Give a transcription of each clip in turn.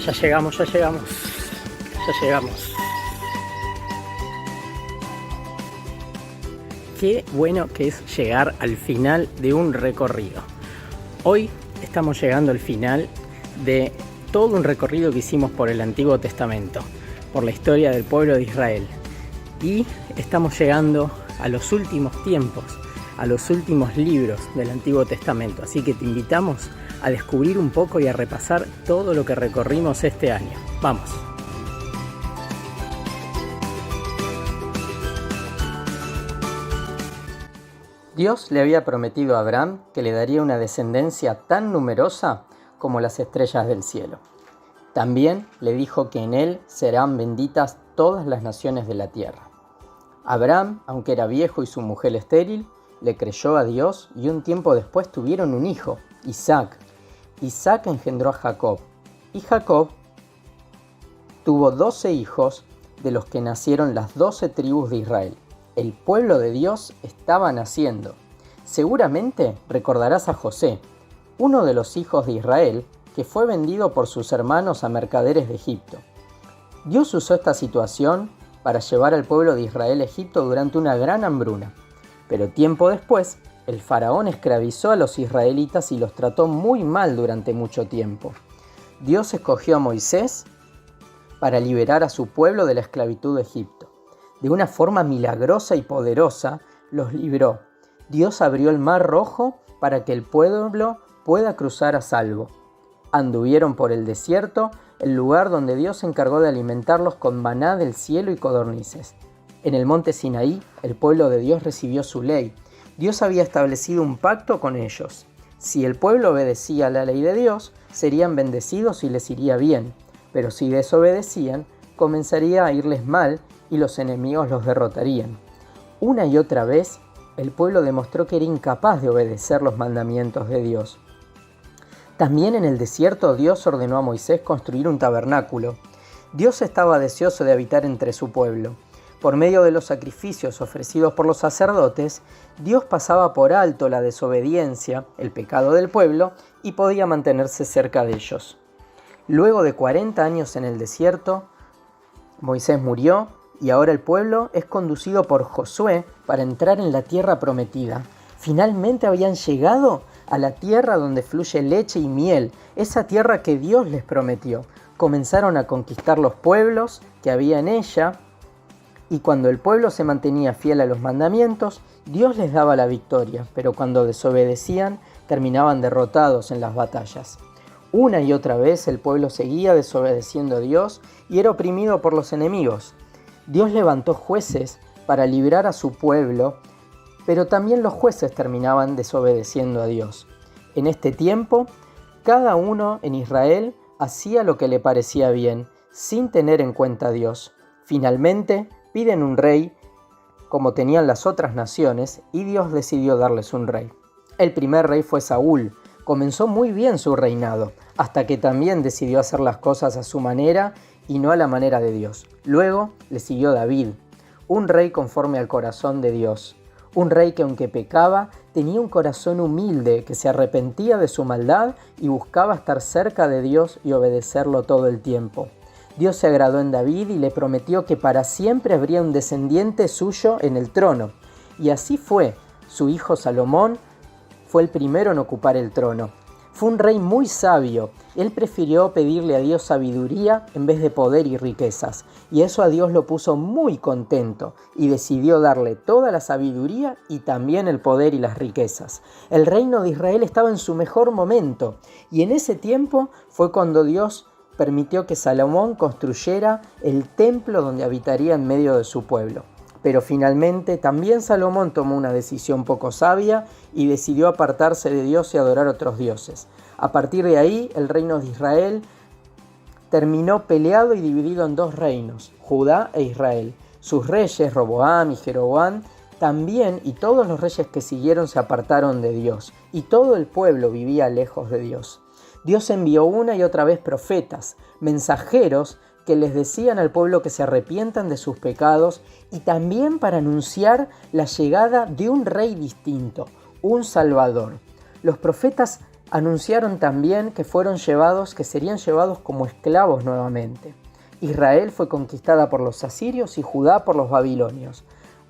Ya llegamos. Qué bueno que es llegar al final de un recorrido. Hoy estamos llegando al final de todo un recorrido que hicimos por el Antiguo Testamento, por la historia del pueblo de Israel. Y estamos llegando a los últimos tiempos, a los últimos libros del Antiguo Testamento. Así que te invitamos a descubrir un poco y a repasar todo lo que recorrimos este año. Vamos. Dios le había prometido a Abraham que le daría una descendencia tan numerosa como las estrellas del cielo. También le dijo que en él serán benditas todas las naciones de la tierra. Abraham, aunque era viejo y su mujer estéril, le creyó a Dios y un tiempo después tuvieron un hijo, Isaac. Isaac engendró a Jacob y Jacob tuvo 12 hijos, de los que nacieron las 12 tribus de Israel. El pueblo de Dios estaba naciendo. Seguramente recordarás a José, uno de los hijos de Israel, que fue vendido por sus hermanos a mercaderes de Egipto. Dios usó esta situación para llevar al pueblo de Israel a Egipto durante una gran hambruna. Pero tiempo después, el faraón esclavizó a los israelitas y los trató muy mal durante mucho tiempo. Dios escogió a Moisés para liberar a su pueblo de la esclavitud de Egipto. De una forma milagrosa y poderosa, los libró. Dios abrió el mar Rojo para que el pueblo pueda cruzar a salvo. Anduvieron por el desierto, el lugar donde Dios se encargó de alimentarlos con maná del cielo y codornices. En el monte Sinaí, el pueblo de Dios recibió su ley. Dios había establecido un pacto con ellos. Si el pueblo obedecía la ley de Dios, serían bendecidos y les iría bien. Pero si desobedecían, comenzaría a irles mal y los enemigos los derrotarían. Una y otra vez, el pueblo demostró que era incapaz de obedecer los mandamientos de Dios. También en el desierto Dios ordenó a Moisés construir un tabernáculo. Dios estaba deseoso de habitar entre su pueblo. Por medio de los sacrificios ofrecidos por los sacerdotes, Dios pasaba por alto la desobediencia, el pecado del pueblo, y podía mantenerse cerca de ellos. Luego de 40 años en el desierto, Moisés murió y ahora el pueblo es conducido por Josué para entrar en la tierra prometida. Finalmente habían llegado a la tierra donde fluye leche y miel, esa tierra que Dios les prometió. Comenzaron a conquistar los pueblos que había en ella, y cuando el pueblo se mantenía fiel a los mandamientos, Dios les daba la victoria, pero cuando desobedecían, terminaban derrotados en las batallas. Una y otra vez el pueblo seguía desobedeciendo a Dios y era oprimido por los enemigos. Dios levantó jueces para librar a su pueblo, pero también los jueces terminaban desobedeciendo a Dios. En este tiempo, cada uno en Israel hacía lo que le parecía bien, sin tener en cuenta a Dios. Finalmente, piden un rey, como tenían las otras naciones, y Dios decidió darles un rey. El primer rey fue Saúl. Comenzó muy bien su reinado, hasta que también decidió hacer las cosas a su manera y no a la manera de Dios. Luego le siguió David, un rey conforme al corazón de Dios. Un rey que aunque pecaba, tenía un corazón humilde, que se arrepentía de su maldad y buscaba estar cerca de Dios y obedecerlo todo el tiempo. Dios se agradó en David y le prometió que para siempre habría un descendiente suyo en el trono. Y así fue. Su hijo Salomón fue el primero en ocupar el trono. Fue un rey muy sabio. Él prefirió pedirle a Dios sabiduría en vez de poder y riquezas. Y eso a Dios lo puso muy contento y decidió darle toda la sabiduría y también el poder y las riquezas. El reino de Israel estaba en su mejor momento y en ese tiempo fue cuando Dios permitió que Salomón construyera el templo donde habitaría en medio de su pueblo. Pero finalmente también Salomón tomó una decisión poco sabia y decidió apartarse de Dios y adorar otros dioses. A partir de ahí, el reino de Israel terminó peleado y dividido en dos reinos, Judá e Israel. Sus reyes, Roboam y Jeroboam, también, y todos los reyes que siguieron se apartaron de Dios, y todo el pueblo vivía lejos de Dios. Dios envió una y otra vez profetas, mensajeros, que les decían al pueblo que se arrepientan de sus pecados y también para anunciar la llegada de un rey distinto, un Salvador. Los profetas Anunciaron también que serían llevados como esclavos nuevamente. Israel fue conquistada por los asirios y Judá por los babilonios.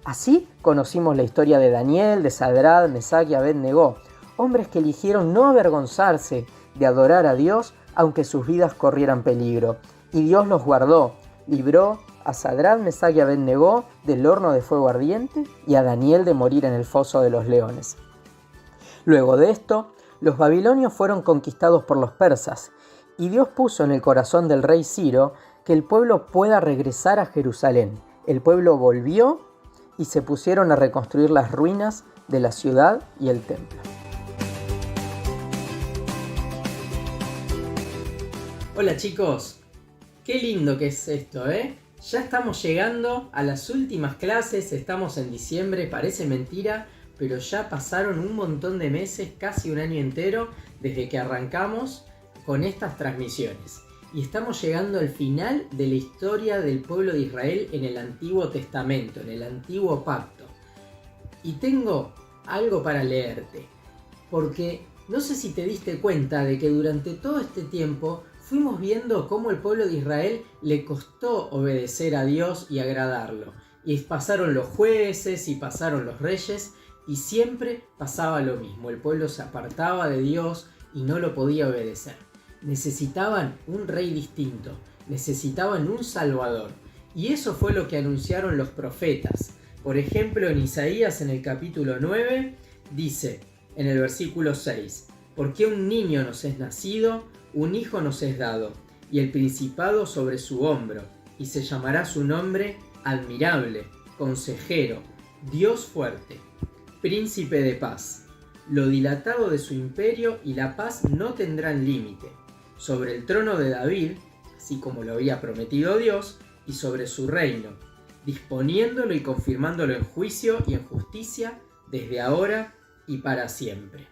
Así conocimos la historia de Daniel, de Sadrad, Mesach y Abed-Negó, hombres que eligieron no avergonzarse de adorar a Dios aunque sus vidas corrieran peligro. Y Dios los guardó, libró a Sadrad, Mesach y Abed-Negó del horno de fuego ardiente y a Daniel de morir en el foso de los leones. Luego de esto, los babilonios fueron conquistados por los persas, y Dios puso en el corazón del rey Ciro que el pueblo pueda regresar a Jerusalén. El pueblo volvió y se pusieron a reconstruir las ruinas de la ciudad y el templo. Hola chicos, qué lindo que es esto, ¿eh? Ya estamos llegando a las últimas clases, estamos en diciembre, parece mentira, pero ya pasaron un montón de meses, casi un año entero, desde que arrancamos con estas transmisiones. Y estamos llegando al final de la historia del pueblo de Israel en el Antiguo Testamento, en el Antiguo Pacto. Y tengo algo para leerte, porque no sé si te diste cuenta de que durante todo este tiempo fuimos viendo cómo el pueblo de Israel le costó obedecer a Dios y agradarlo. Y pasaron los jueces y pasaron los reyes, y siempre pasaba lo mismo. El pueblo se apartaba de Dios y no lo podía obedecer. Necesitaban un rey distinto, necesitaban un salvador. Y eso fue lo que anunciaron los profetas. Por ejemplo, en Isaías, en el capítulo 9, dice, en el versículo 6, «Porque un niño nos es nacido, un hijo nos es dado, y el principado sobre su hombro, y se llamará su nombre Admirable, Consejero, Dios fuerte, Príncipe de paz. Lo dilatado de su imperio y la paz no tendrán límite. Sobre el trono de David, así como lo había prometido Dios, y sobre su reino, disponiéndolo y confirmándolo en juicio y en justicia desde ahora y para siempre».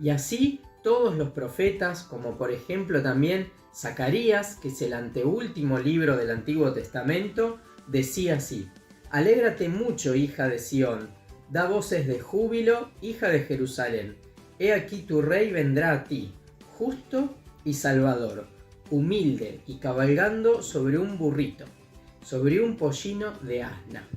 Y así todos los profetas, como por ejemplo también Zacarías, que es el anteúltimo libro del Antiguo Testamento, decía así: «Alégrate mucho, hija de Sión, da voces de júbilo, hija de Jerusalén. He aquí tu rey vendrá a ti, justo y salvador, humilde y cabalgando sobre un burrito, sobre un pollino de asna».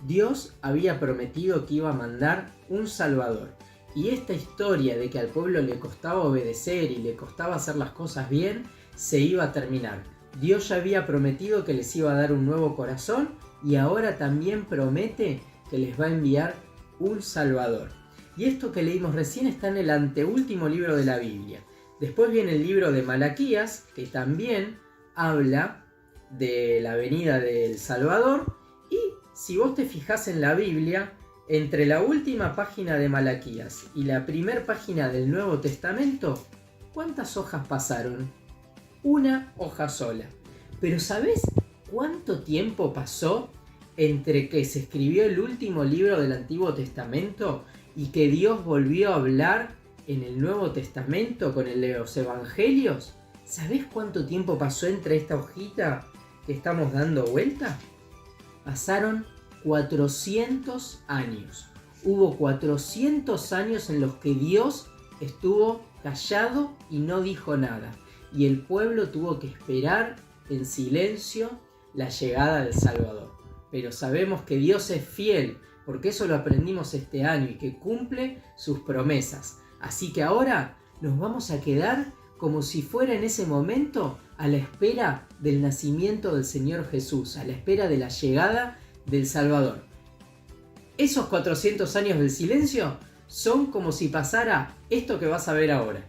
Dios había prometido que iba a mandar un salvador. Y esta historia de que al pueblo le costaba obedecer y le costaba hacer las cosas bien, se iba a terminar. Dios ya había prometido que les iba a dar un nuevo corazón y ahora también promete que les va a enviar un salvador. Y esto que leímos recién está en el anteúltimo libro de la Biblia. Después viene el libro de Malaquías, que también habla de la venida del Salvador. Y si vos te fijás en la Biblia, entre la última página de Malaquías y la primera página del Nuevo Testamento, ¿cuántas hojas pasaron? Una hoja sola. Pero ¿sabés cuánto tiempo pasó entre que se escribió el último libro del Antiguo Testamento y que Dios volvió a hablar en el Nuevo Testamento con los Evangelios? ¿Sabés cuánto tiempo pasó entre esta hojita que estamos dando vuelta? Pasaron 400 años. Hubo 400 años en los que Dios estuvo callado y no dijo nada. Y el pueblo tuvo que esperar en silencio la llegada del Salvador. Pero sabemos que Dios es fiel, porque eso lo aprendimos este año, y que cumple sus promesas. Así que ahora nos vamos a quedar como si fuera en ese momento a la espera del nacimiento del Señor Jesús, a la espera de la llegada del Salvador. Esos 400 años del silencio son como si pasara esto que vas a ver ahora.